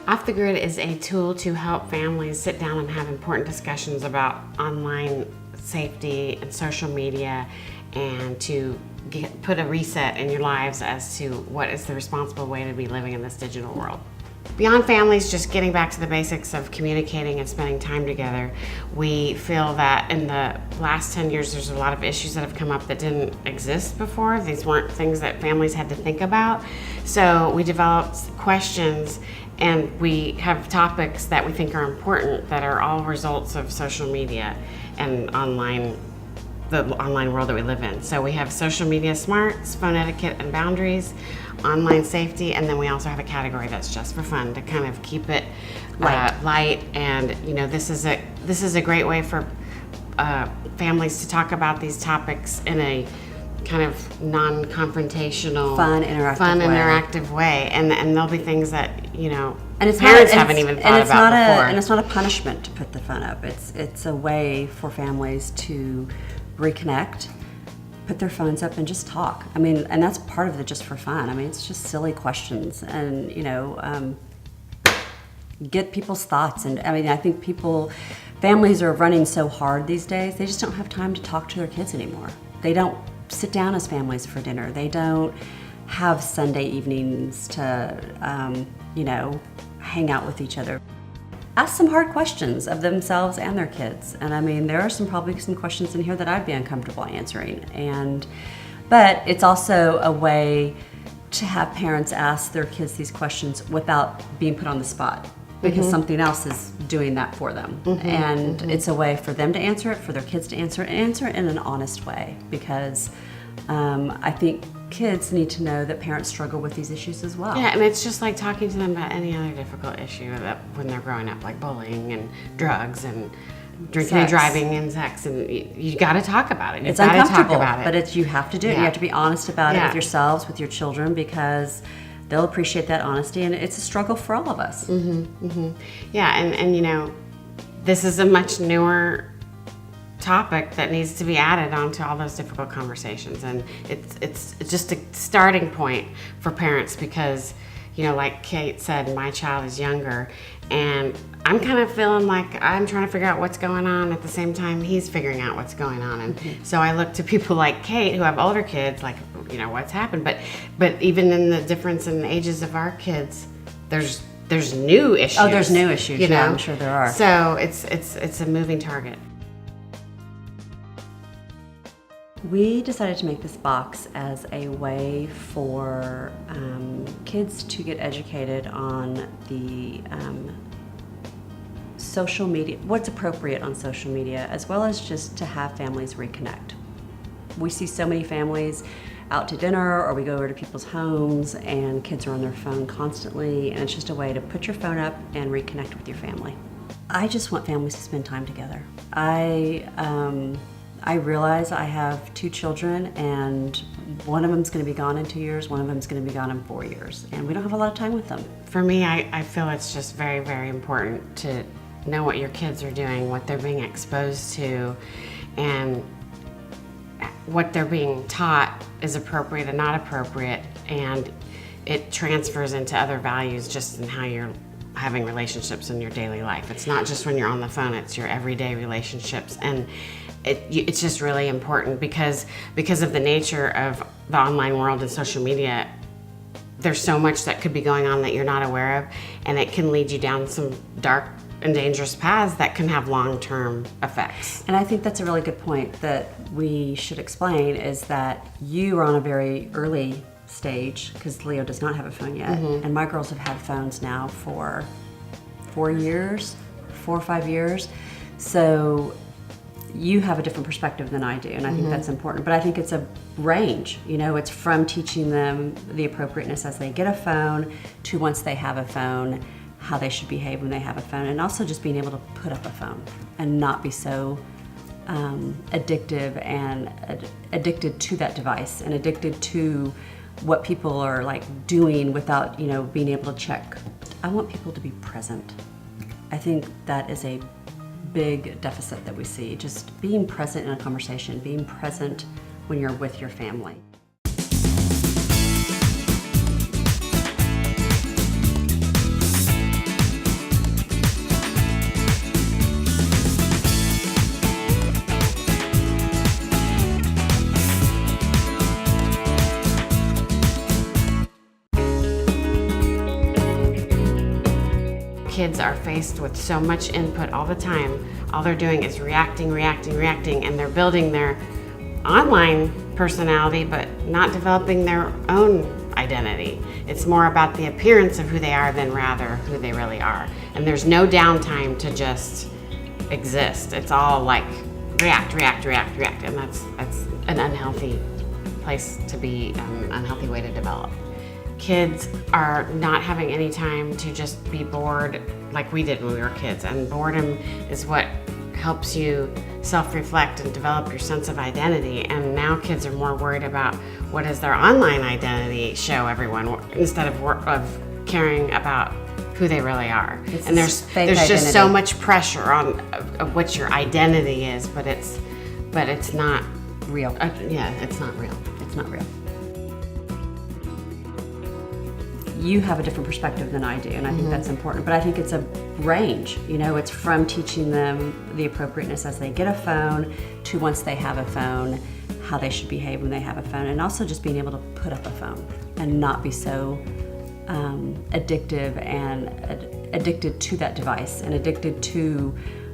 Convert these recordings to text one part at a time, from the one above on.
Off the Grid is a tool to help families sit down and have important discussions about online safety and social media, and to put a reset in your lives as to what is the responsible way to be living in this digital world. Beyond families just getting back to the basics of communicating and spending time together, we feel that in the last 10 years there's a lot of issues that have come up that didn't exist before. These weren't things that families had to think about. So we developed questions, and we have topics that we think are important that are all results of social media and the online world that we live in. So we have social media smarts, phone etiquette and boundaries, online safety, and then we also have a category that's just for fun to kind of keep it light. And this is a great way for families to talk about these topics in a kind of non-confrontational, fun, interactive way. And there'll be things that and parents haven't even thought about before. And it's not a punishment to put the phone up. It's a way for families to reconnect, put their phones up, and just talk. I mean, and that's part of it, just for fun. I mean, it's just silly questions, and get people's thoughts. And I mean, I think families are running so hard these days. They just don't have time to talk to their kids anymore. They don't sit down as families for dinner. They don't have Sunday evenings to hang out with each other. Ask some hard questions of themselves and their kids. And I mean, there are probably some questions in here that I'd be uncomfortable answering. But it's also a way to have parents ask their kids these questions without being put on the spot, because something else is doing that for them. It's a way for them to answer it, for their kids to answer it, and answer it in an honest way, because I think kids need to know that parents struggle with these issues as well. Yeah, and it's just like talking to them about any other difficult issue that when they're growing up, like bullying and drugs and drinking and driving and sex, and you got to talk about it. It's uncomfortable, talk about it. But you have to do it. You have to be honest about it with yourselves, with your children, because they'll appreciate that honesty, and it's a struggle for all of us. Yeah, and this is a much newer topic that needs to be added onto all those difficult conversations, and it's just a starting point for parents, because like Kate said, my child is younger, and I'm kind of feeling like I'm trying to figure out what's going on at the same time he's figuring out what's going on. And so I look to people like Kate who have older kids, like what's happened, but even in the difference in the ages of our kids, there's new issues. Oh, there's new issues. Yeah, I'm sure there are. So it's a moving target. We decided to make this box as a way for kids to get educated on the social media, what's appropriate on social media, as well as just to have families reconnect. We see so many families out to dinner, or we go over to people's homes and kids are on their phone constantly, and it's just a way to put your phone up and reconnect with your family. I just want families to spend time together. I realize I have 2 children, and one of them's going to be gone in 2 years, one of them's going to be gone in 4 years, and we don't have a lot of time with them. For me, I feel it's just very, very important to know what your kids are doing, what they're being exposed to, and what they're being taught is appropriate and not appropriate, and it transfers into other values just in how you're having relationships in your daily life. It's not just when you're on the phone, it's your everyday relationships. And it's just really important because of the nature of the online world and social media. There's so much that could be going on that you're not aware of, and it can lead you down some dark and dangerous paths that can have long-term effects. And I think that's a really good point that we should explain, is that you are on a very early stage, because Leo does not have a phone yet, and my girls have had phones now for 4 or 5 years. So you have a different perspective than I do, and I think that's important. But I think it's a range. It's from teaching them the appropriateness as they get a phone to once they have a phone, how they should behave when they have a phone, and also just being able to put up a phone and not be so addictive and addicted to that device, and addicted to what people are doing without being able to check. I want people to be present. I think that is a big deficit that we see, just being present in a conversation, being present when you're with your family. kids are faced with so much input all the time. All they're doing is reacting, and they're building their online personality, but not developing their own identity. It's more about the appearance of who they are than rather who they really are. And there's no downtime to just exist. It's all like react, and that's an unhealthy place to be, unhealthy way to develop. Kids are not having any time to just be bored like we did when we were kids, and boredom is what helps you self-reflect and develop your sense of identity. And now kids are more worried about what does their online identity show everyone instead of caring about who they really are. And there's just so much pressure on what your identity is, but it's not real. It's not real. It's not real. You have a different perspective than I do, and I think that's important. But I think it's a range. It's from teaching them the appropriateness as they get a phone to once they have a phone, how they should behave when they have a phone, and also just being able to put up a phone and not be so addictive and addicted to that device and addicted to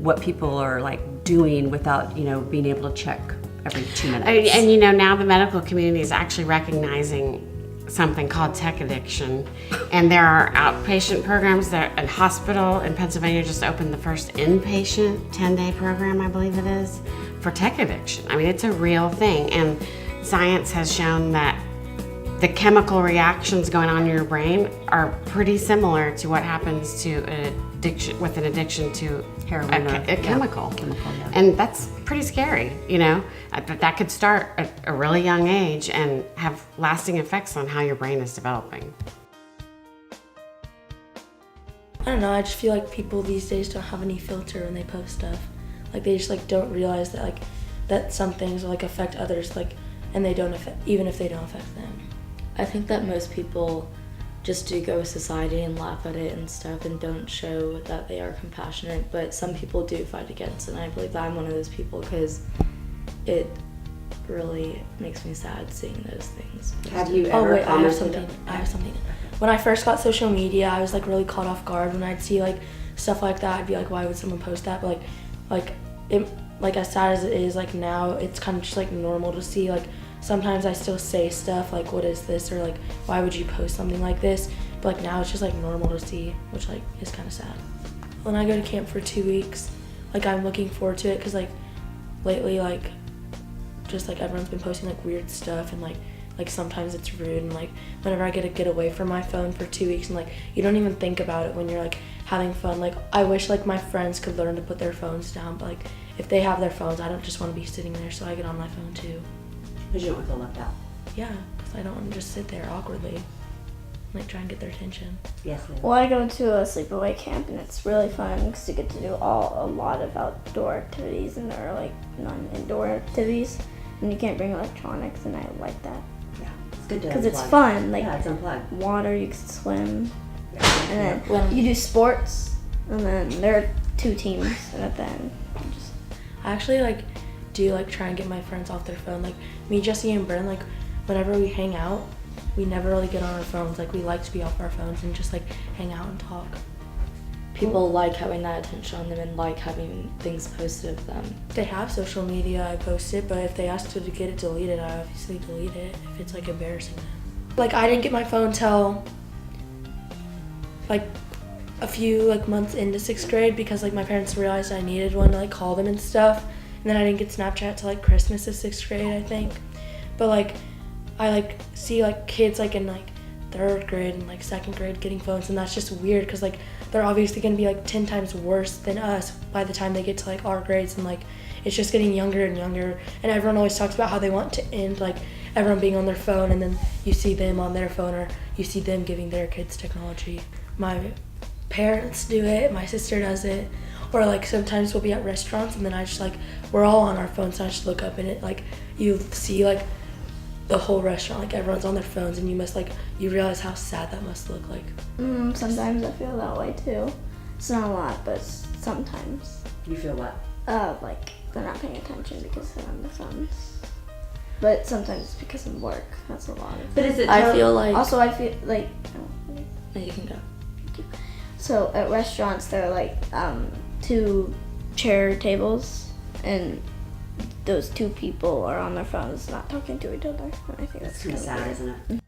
what people are like doing without being able to check every 2 minutes. And now the medical community is actually recognizing something called tech addiction, and there are outpatient programs. That a hospital in Pennsylvania just opened the first inpatient 10-day program, I believe it is, for tech addiction. I mean, it's a real thing, and science has shown that the chemical reactions going on in your brain are pretty similar to what happens to an addiction to heroin, a chemical. Yeah. And that's pretty scary, But that could start at a really young age and have lasting effects on how your brain is developing. I don't know, I just feel like people these days don't have any filter when they post stuff. Like they just like don't realize that that some things will affect others, and they don't affect, even if they don't affect them. I think that most people just do go with society and laugh at it and stuff and don't show that they are compassionate, but some people do fight against it, and I believe that I'm one of those people because it really makes me sad seeing those things. Have you Oh ever wait, I have something. When I first got social media, I was really caught off guard when I'd see stuff like that. I'd be like, why would someone post that? But as sad as it is, now it's kind of just normal to see. Sometimes I still say stuff like, what is this? Or why would you post something like this? But now it's just normal to see, which is kind of sad. When I go to camp for 2 weeks, I'm looking forward to it because lately just everyone's been posting weird stuff, and sometimes it's rude, and whenever I get away from my phone for 2 weeks, and you don't even think about it when you're having fun. I wish my friends could learn to put their phones down, but if they have their phones, I don't just want to be sitting there, so I get on my phone too. Because you don't want to feel left out. Yeah, because I don't want to just sit there awkwardly, try and get their attention. Yes. Well, I go to a sleepaway camp, and it's really fun because you get to do a lot of outdoor activities, and there are non-indoor activities, and you can't bring electronics, and I like that. Yeah, it's good to because it's unplug. fun. It's unplugged. Water, you can swim, and then you do sports, and then there are 2 teams, and at the end, I actually do try and get my friends off their phone. Me, Jesse, and Bryn, whenever we hang out, we never really get on our phones. We like to be off our phones and just hang out and talk. People like having that attention on them and like having things posted of them. If they have social media, I post it, but if they ask to get it deleted, I obviously delete it if it's embarrassing them. I didn't get my phone till a few months into 6th grade because my parents realized I needed one to call them and stuff. And then I didn't get Snapchat till Christmas of 6th grade, I think. But I see kids in 3rd grade and 2nd grade getting phones, and that's just weird because they're obviously going to be 10 times worse than us by the time they get to our grades, and it's just getting younger and younger. And everyone always talks about how they want to end everyone being on their phone, and then you see them on their phone, or you see them giving their kids technology. My parents do it, my sister does it, or sometimes we'll be at restaurants, and then I just we're all on our phones, so I just look up, and it you see the whole restaurant, everyone's on their phones, and you realize how sad that must look like. Sometimes I feel that way too. It's not a lot, but sometimes. You feel what? They're not paying attention because they're on the phones. But sometimes it's because of work. That's a lot of. But is it? I feel Also, I feel No, you can go. So at restaurants, there are like 2 chair tables, and those 2 people are on their phones, not talking to each other. I think that's It's kind of sad, isn't it?